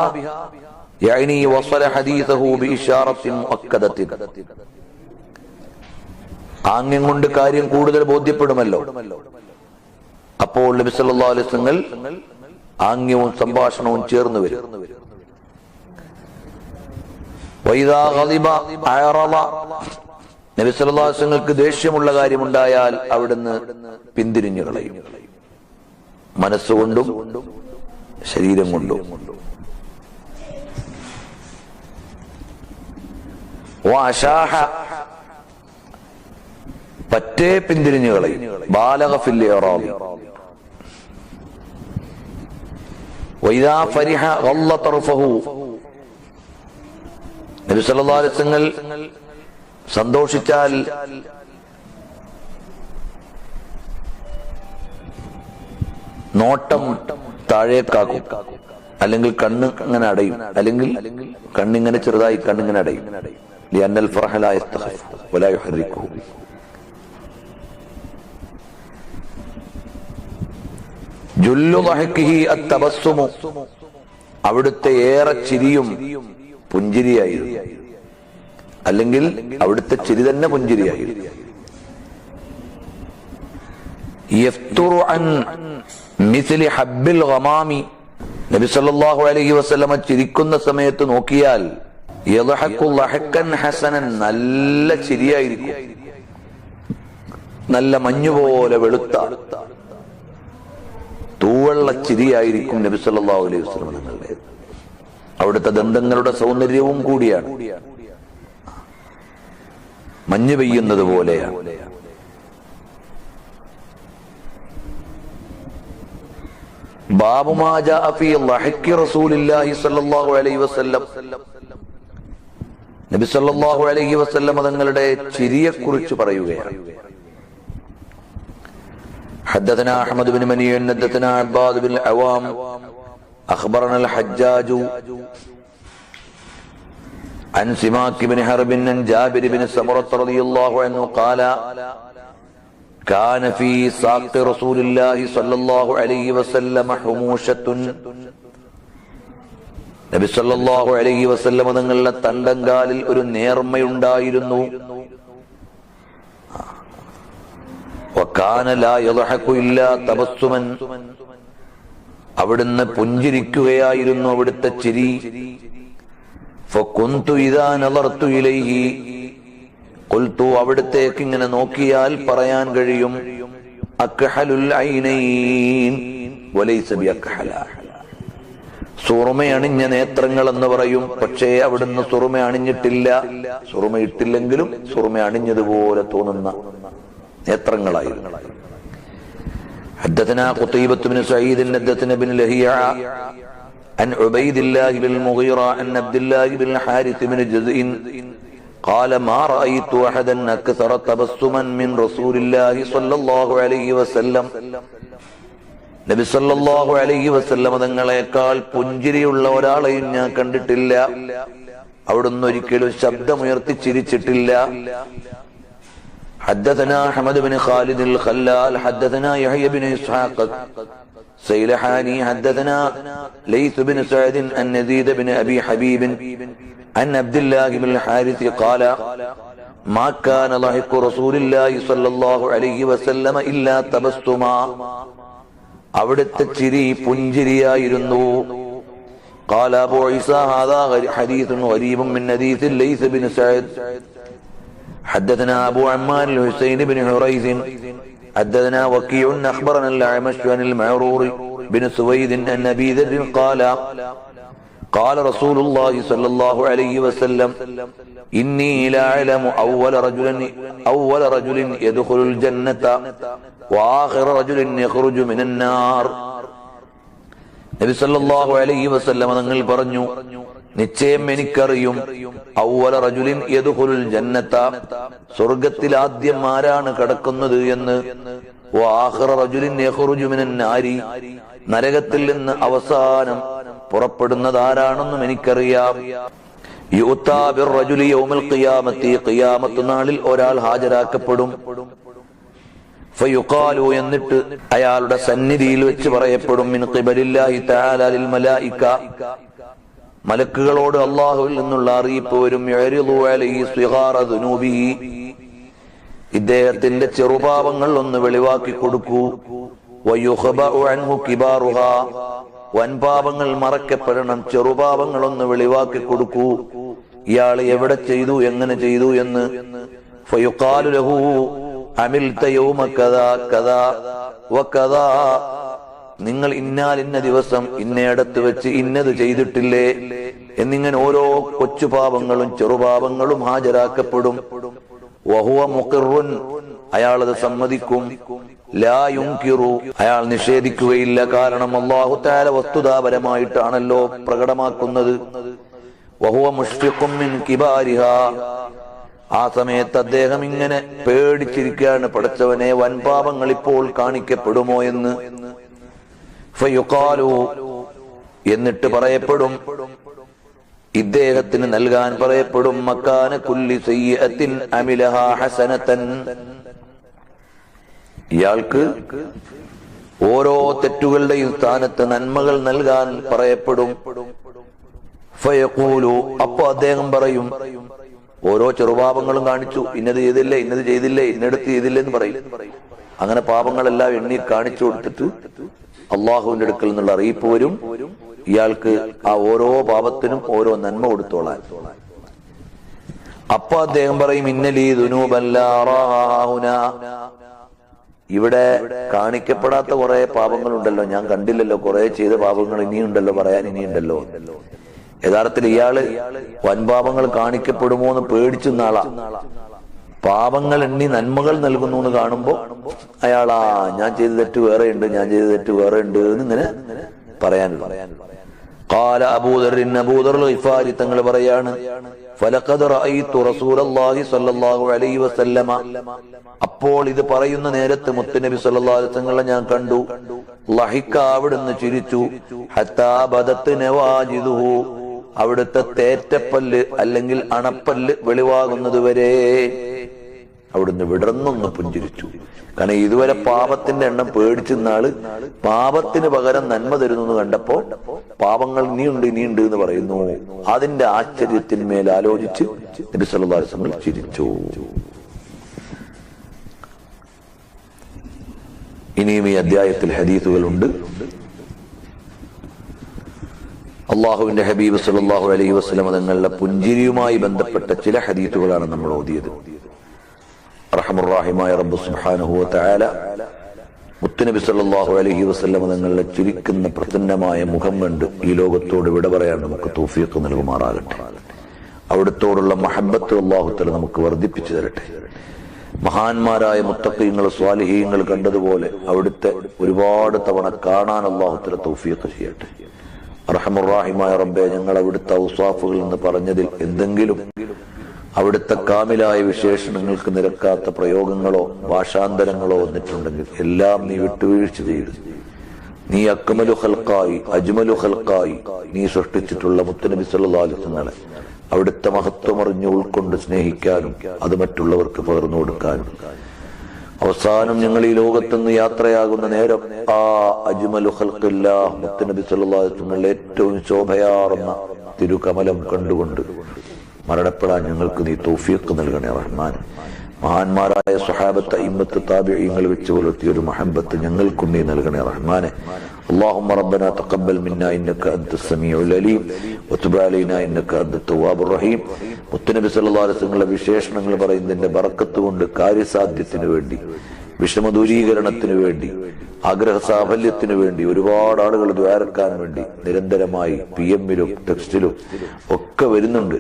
യഅനി വസല ഹദീസഹു ബിഇശാറത്തിൻ മുഅക്കദത്തിൻ, ആംഗ്യം കൊണ്ട് കാര്യം കൂടുതൽ ബോധ്യപ്പെടുമല്ലോ. അപ്പോൾ നബി സല്ലല്ലാഹു അലൈഹി വസല്ലം ആംഗ്യവും സംഭാഷണവും ചേർന്ന് വരും. വഇദാ ഗളിബ അഅറള, നബി സല്ലല്ലാഹു അലൈഹി വസല്ലം ദേഷ്യമുള്ള കാര്യമുണ്ടായാൽ അവിടുന്ന് പിന്തിരിഞ്ഞു കളയും. മനസ്സുകൊണ്ടും ശരീരം കൊണ്ടും. വഅശാഹ പറ്റേ പിന്തിരിഞ്ഞു കളയും. ബാലഗ ഫിൽ ഇറാബ്. വഇദാ ഫരിഹ ഗല്ല തർഫഹു. നബി സല്ലല്ലാഹു അലൈഹി വസല്ലം സന്തോഷിച്ചാൽ നോട്ടം താഴേക്കാക്കും, അല്ലെങ്കിൽ കണ്ണ് ഇങ്ങനെ അടയും, അല്ലെങ്കിൽ കണ്ണിങ്ങനെ ചെറുതായി കണ്ണിങ്ങനെ അടയും. ലിഅന്നൽ ഫർഹ ലാ യസ്തഖഫ് വലാ യുഹർരികുഹു. ജുല്ലു ദഹ്കിഹി അത്തബസ്സുമു. അവിടുത്തെ ഏറെ ചിരിയും പുഞ്ചിരിയായിരുന്നു, അല്ലെങ്കിൽ അവിടുത്തെ ചിരി തന്നെ പുഞ്ചിരിയായിരുന്നു. യഫ്തുറു അൻ മിസ്ലി ഹബ്ബിൽ ഗമാമി. നബി സല്ലല്ലാഹു അലൈഹി വസല്ലമ ചിരിക്കുന്ന സമയത്ത് നോക്കിയാൽ യദ്ഹഖു ലഹ്കൻ ഹസനൻ, നല്ല ചിരിയായിരിക്കും, നല്ല മഞ്ഞുപോലെ വെളുത്ത തൂവെള്ള ചിരിയായിരിക്കും നബി സല്ലല്ലാഹു അലൈഹി വസല്ലമ തങ്ങളുടെ. അവിടുത്തെ ദന്തങ്ങളുടെ സൗന്ദര്യവും കൂടിയാണ്, മഞ്ഞ് പെയ്യുന്നത് പോലെയാണ്. ബാബു മാ ജാഅ ഫീ ലഹ്കി റസൂലില്ലാഹി സ്വല്ലല്ലാഹു അലൈഹി വസല്ലം. നബി സല്ലല്ലാഹു അലൈഹി വസല്ലം തങ്ങളുടെ ചിരിയെക്കുറിച്ച് പറയുകയാണ്. حدثنا احمد بن مني حدثنا عباد بن العوام اخبرنا الحجاج عن سماك بن حرب عن جابر بن سمرة رضي الله عنه قال كان في ساق رسول الله صلى الله عليه وسلم حموشة. നബി സല്ലല്ലാഹു അലൈഹി വസല്ലം തങ്ങളുടെ തണ്ടങ്കാലിൽ ഒരു നേർമ്മയുണ്ടായിരുന്നു. വകാന ലാ യദ്ഹഖു ഇല്ലാ തബസ്സുമൻ. അവിടുന്ന് പുഞ്ചിരിക്കുകയായിരുന്നു, അവിടുത്തെ ചിരി. ഫകുന്തു ഇദാ നളർതു ഇലൈഹി ഖുൽതു. അവിടുത്തേക്ക് ഇങ്ങനെ നോക്കിയാൽ പറയാൻ കഴിയും, അക്ഹലുൽ ഐനൈൻ വലൈസ ബിഅക്ഹല. സുറുമയണിഞ്ഞ നേത്രങ്ങൾ എന്ന് പറയും, പക്ഷേ അവിടുന്ന് സുറുമ അണിഞ്ഞിട്ടില്ല. സുറുമയിട്ടില്ലെങ്കിലും സുറുമ അണിഞ്ഞതുപോലെ തോന്നുന്ന നേത്രങ്ങളായിരുന്നു. حدثنا قتيبة بن سعيد حدثنا بن لهيعة عن عبيد الله بن المغيرة عن عبد الله بن الحارث بن جزء قال ما رأيت أحدا أكثر تبسما من رسول الله صلى الله عليه وسلم. നബി സല്ലല്ലാഹു അലൈഹി വസല്ലം തങ്ങളെക്കാൾ പുഞ്ചിരിയുള്ള ഒരാളെയും ഞാൻ കണ്ടിട്ടില്ല. അവിടുന്ന് ഒരിക്കലും ശബ്ദമുയർത്തി ചിരിച്ചിട്ടില്ല. حدثنا حمد بن خالد الخلال حدثنا يحيى بن إسحاق سيلحاني حدثنا ليث بن سعد عن يزيد بن أبي حبيب عن عبد الله بن الحارث قال ما كان ضحك رسول الله صلى الله عليه وسلم إلا تبسما. അവിടുത്തെ ചിരി പുഞ്ചിരിയായിരുന്നു. قال أبو عيسى هذا حديث غريب من حديث ليث بن سعد. حدثنا أبو عمار الحسين بن حريث حدثنا وكيع أخبرنا الأعمش عن المعرور بن سويد عن أبي ذر قال قال رسول الله صلى الله عليه وسلم إني لا أعلم أول رجل يدخل الجنة وآخر رجل يخرج من النار. നബി സല്ലല്ലാഹു അലൈഹി വസല്ലം തങ്ങൾ പറഞ്ഞു, നിശ്ചയം എനിക്കറിയും, അവ്വല റജുലിൻ യദ്ഖുലുൽ ജന്നത, സ്വർഗ്ഗത്തിൽ ആദ്യം ആരാണ് കടക്കുന്നത് എന്ന്, വആഖിറ റജുലിൻ യഖ്റുജു മിനൻ നാരി, നരകത്തിൽ നിന്ന് അവസാനം പുറപ്പെടുന്നത് ആരാണെന്നും എനിക്കറിയാം. യുഅ്താ ബിർറജുലി യൗമൽ ഖിയാമത്തി, ഖിയാമത്ത് നാളിൽ ഒരാൾ ഹാജരാക്കപ്പെടും. ഫയുഖാലു, എന്നിട്ട് അയാളുടെ സന്നിധിയിൽ വെച്ച് പറയപ്പെടും, മിൻ ഖിബലില്ലാഹി തആല ലിൽ മലായിക, മലക്കുകളോട് അല്ലാഹുവിൽ നിന്നുള്ള അറിയിപ്പ് വരും. യഅരിദു അലൈഹി സിഗാറ ദുനൂബിഹി, ഇദ്ദേഹത്തിന്റെ ചെറുപാപങ്ങൾ ഒന്ന് വെളിവാക്കി കൊടുക്കൂ. വയുഖബഉ അൻഹു കിബാറുഹാ, വൻപാപങ്ങൾ മറക്കപ്പെടണം, ചെറുപാപങ്ങൾ ഒന്ന് വെളിവാക്കി കൊടുക്കൂ. ഇയാൾ എവിടെ ചെയ്തു, എങ്ങനെ ചെയ്തു എന്ന്. ഫയുഖാലു ലഹു അമിൽത യൗമ കദാ കദാ വകദാ, നിങ്ങൾ ഇന്നാൽ ഇന്ന ദിവസം ഇന്നയിടത്ത് വെച്ച് ഇന്നത് ചെയ്തിട്ടില്ലേ എന്നിങ്ങനെ ഓരോ കൊച്ചു പാപങ്ങളും ചെറുപാപങ്ങളും ഹാജരാക്കപ്പെടും. വഹുവ മുഖിറുൻ, അയാളത് സമ്മതിക്കും. ലാ യുൻകിറു, അയാൾ നിഷേധിക്കുകയില്ല. കാരണം അല്ലാഹു തആല വസ്തുതാപരമായിട്ടാണല്ലോ പ്രകടമാക്കുന്നത്. വഹുവ മുഷ്ഫിഖും മിൻ കിബാരിഹാ, ആ സമയത്ത് അദ്ദേഹം ഇങ്ങനെ പേടിച്ചിരിക്കുകയാണ്, പടച്ചവനെ വൻപാപങ്ങൾ ഇപ്പോൾ കാണിക്കപ്പെടുമോ എന്ന്. ഫയുഖാലു, എന്നിട്ട് പറയപ്പെടും, ഇദ്ദേഹത്തിന് നൽകാൻ പറയപ്പെടും, മക്കാന കുല്ലി സയ്യിഅത്തിൻ അമിലഹാ ഹസനതൻ, ഇയാൾക്ക് ഓരോ തെറ്റുകളുടെയും സ്ഥാനത്ത് നന്മകൾ നൽകാൻ പറയപ്പെടും. ഫയഖൂലു, അപ്പൊ അദ്ദേഹം പറയും, ഓരോ ചെറുപാപങ്ങളും കാണിച്ചു, ഇന്നത് ചെയ്തില്ലേ, ഇന്നത് ചെയ്തില്ലേ, ഇന്നടത്ത് ചെയ്തില്ലേ എന്ന് പറയും. അങ്ങനെ പാപങ്ങളെല്ലാം എണ്ണി കാണിച്ചു കൊടുത്തിട്ട് അള്ളാഹുവിന്റെ അടുക്കൽ നിന്നുള്ള അറിയിപ്പ് വരും, ഇയാൾക്ക് ആ ഓരോ പാപത്തിനും ഓരോ നന്മ കൊടുത്തോളാൻ. അപ്പൊ അദ്ദേഹം പറയും, ഇന്നലീ ദുനൂബല്ലാറാഹുന, ഇവിടെ കാണിക്കപ്പെടാത്ത കുറെ പാപങ്ങളുണ്ടല്ലോ, ഞാൻ കണ്ടില്ലല്ലോ, കുറെ ചെയ്ത പാപങ്ങൾ ഇനിയുണ്ടല്ലോ, പറയാൻ ഇനിയുണ്ടല്ലോ. യഥാർത്ഥത്തിൽ ഇയാള് വൻപാപങ്ങൾ കാണിക്കപ്പെടുമോ എന്ന് പേടിച്ചു നാളാ. പാപങ്ങൾ എണ്ണി നന്മകൾ നൽകുന്നു എന്ന് കാണുമ്പോ അയാളാ ഞാൻ ചെയ്ത തെറ്റ് വേറെ ഉണ്ട്, ഞാൻ ചെയ്ത തെറ്റ് വേറെ ഉണ്ട് എന്നിങ്ങനെ പറയാനുള്ള. ഖാല അബൂദർ, അബൂദർ ഗിഫാരി തങ്ങൾ പറയാണ്, ഫലഖദ് റഅയ്തു റസൂലല്ലാഹി സ്വല്ലല്ലാഹു അലൈഹി വസല്ലമ, അപ്പോൾ ഇത് പറയുന്ന നേരത്ത് മുത്തുനബി സ്വല്ലല്ലാഹു അലൈഹി വസല്ലം ഞാൻ കണ്ടു. ലഹിക, അവിടുന്ന് ചിരിച്ചു. ഹത്താ ബദത് നവാജിദുഹു, അവിടുത്തെ തേറ്റപ്പല്ല് അല്ലെങ്കിൽ അണപ്പല്ല് വെളിവാകുന്നത് വരെ അവിടുന്ന് വിടർന്നൊന്ന് പുഞ്ചിരിച്ചു. കാരണം ഇതുവരെ പാപത്തിന്റെ എണ്ണം പേടിച്ചു നാള് പാപത്തിന് പകരം നന്മ തരുന്നു എന്ന് കണ്ടപ്പോ പാപങ്ങൾ ഇനിയുണ്ട് ഇനിയുണ്ട് എന്ന് പറയുന്നു. അതിന്റെ ആശ്ചര്യത്തിന്മേൽ ആലോചിച്ച് നബി സല്ലല്ലാഹു അലൈഹി വസല്ലം ചിരിച്ചു. ഇനിയും ഈ അധ്യായത്തിൽ ഹദീസുകളുണ്ട്. അള്ളാഹുവിന്റെ ഹബീബ് സല്ലല്ലാഹു അലൈഹി വസല്ലം തങ്ങളുടെ പുഞ്ചിരിയുമായി ബന്ധപ്പെട്ട ചില ഹദീസുകളാണ് നമ്മൾ ഓതിയത്. റഹ്മുർ-റഹീമായ റബ്ബ് സുബ്ഹാനഹു വ തആല മുത്തുനബി സല്ലല്ലാഹു അലൈഹി വസല്ലം തങ്ങളുടെ ചിരിക്കുന്ന പ്രസന്നമായ മുഖം കണ്ട് ഈ ലോകത്തോട് വിട പറയാൻ നമുക്ക് തൗഫീഖ് നൽകുമാറാകട്ടെ. അവിടുത്തോടുള്ള മഹബ്ബത്ത് അല്ലാഹു തആല നമുക്ക് വർദ്ധിപ്പിച്ചു തരട്ടെ. മഹാന്മാരായ മുത്തഖീങ്ങൾ സ്വാലിഹീങ്ങൾ കണ്ടതുപോലെ അവിടുത്തെ ഒരുപാട് തവണ കാണാൻ അല്ലാഹു തആല തൗഫീഖ് ചെയ്യട്ടെ. റഹ്മുർ-റഹീമായ റബ്ബേ, ഞങ്ങൾ അവിടുത്തെ ഔസാഫുകളിൽ നിന്ന് പറഞ്ഞതിൽ എന്തെങ്കിലും അവിടുത്തെ കാമിലായ വിശേഷണങ്ങൾക്ക് നിരക്കാത്ത പ്രയോഗങ്ങളോ ഭാഷാന്തരങ്ങളോ വന്നിട്ടുണ്ടെങ്കിൽ എല്ലാം നീ വിട്ടുവീഴ്ച ചെയ്ത് നീ അക്മലു ഖൽഖായി അജ്മലു ഖൽഖായി നീ സൃഷ്ടിച്ചിട്ടുള്ള മുത്തുനബി സല്ലല്ലാഹു അലൈഹി വസല്ലം അവിടുത്തെ മഹത്വം അറിഞ്ഞ് ഉൾക്കൊണ്ട് സ്നേഹിക്കാനും അത് മറ്റുള്ളവർക്ക് പകർന്നു കൊടുക്കാനും അവസാനം ഞങ്ങൾ ഈ ലോകത്തുനിന്ന് യാത്രയാകുന്ന നേരം ആ അജ്മലു ഖൽഖില്ലാഹ് മുത്തുനബി സല്ലല്ലാഹു അലൈഹി വസല്ലം ഏറ്റവും ശോഭയാർന്ന തിരുകമലം കണ്ടുകൊണ്ട് മരണപ്പെടാൻ ഞങ്ങൾക്ക് നീ തൗഫീഖ് നൽകണേ റഹ്മാൻ. മഹാന്മാരായ സ്വഹാബത്ത് ഇമ്മത്ത് താബിഈങ്ങൾ വെച്ച് പുലർത്തിയ ഒരു മഹബ്ബത്ത് ഞങ്ങൾക്കും നീ നൽകണേ റഹ്മാനെ. اللهم ربنا تقبل منا انك انت السميع العليم وتب علينا انك انت التواب الرحيم. മുത്തുനബി സല്ലല്ലാഹു അലൈഹി വസല്ലം വിശേഷണങ്ങൾ പറയുന്നതിന്റെ ബറക്കത്ത് കൊണ്ട് കാര്യസാധ്യത്തിന് വേണ്ടി, വിഷമദൂരീകരണത്തിന് വേണ്ടി, ആഗ്രഹ സാഫല്യത്തിന് വേണ്ടി ഒരുപാട് ആളുകൾ ദ്വാരക്കാൻ വേണ്ടി നിരന്തരമായി PM-ലും ടെക്സ്റ്റിലും ഒക്കെ വരുന്നുണ്ട്.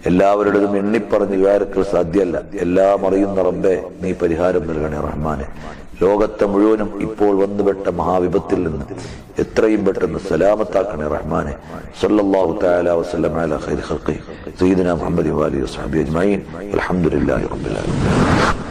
എല്ലാവരുടേതും എണ്ണിപ്പറഞ്ഞ് ദ്വാരക്കൽ സാധ്യമല്ല. എല്ലാം അറിയുന്ന റബ്ബേ, നീ പരിഹാരം നൽകണേ റഹ്മാനെ. ലോകത്തെ മുഴുവനും ഇപ്പോൾ വന്നുപെട്ട മഹാവിപത്തിൽ നിന്ന് എത്രയും പെട്ടെന്ന് സലാമത്താക്കണേ റഹ്മാനെ. സല്ലല്ലാഹു തആല വസല്ലം അലാ ഖൈരി ഖൽഖി സയ്യിദിനാ മുഹമ്മദി വഅലിഹി വസഹ്ബിഹി അജ്മഈൻ. അൽഹംദുലില്ലാഹി റബ്ബിൽ ആലമീൻ.